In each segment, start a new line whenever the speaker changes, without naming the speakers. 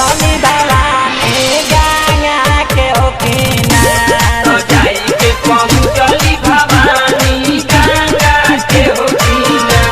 चली भवानी गंगा के हो किनार
जाई के पहुँचली भवानी गंगा के हो किनार।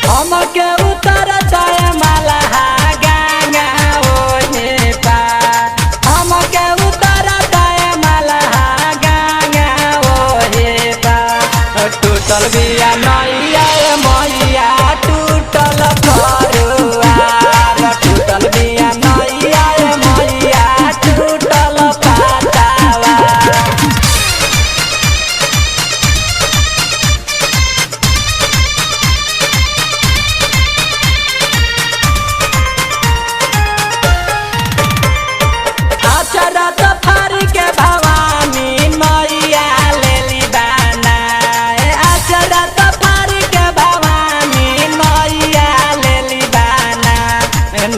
हमके उतर जाए मलहा गंगा ओहे पार हमके उतर जाए मलहा गंगा ओहे पार टूटल बिया नैया मैया टूटल फरुआर टूटल बिया नैया मैया टूटल पातावा अचरत फारी के भवानी मैया लेली बनाए अचरत फारी के भवानी मैया लेली बना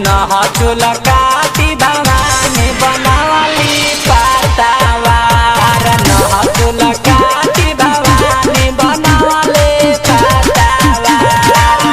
नह चुल काटी भवानी बनवली पातावार नह चुल काटी भवानी बनवली पातावार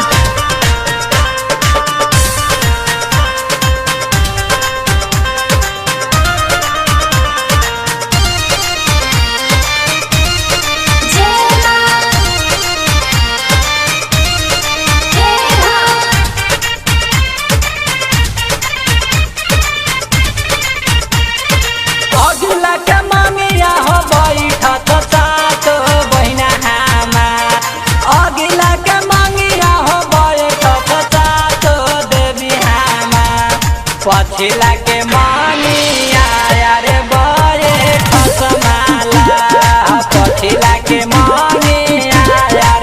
अगिला के मामिया हो बैठत सात बहिना हमार अगिला के मामिया हो बैठत सात देवी हमार पछिला के मामिया रे बैठत माला पछिला के मामिया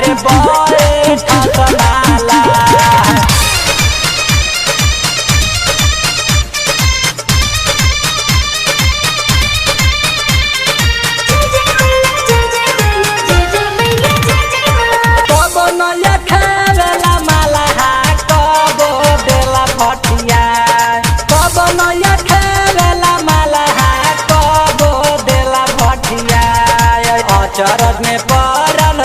रे बैठत माला कबो नया खेवेला मलहा कबो देला भटिया कबो नया खेवेला मलहा कबो देला भटिया अचरज में पड़ल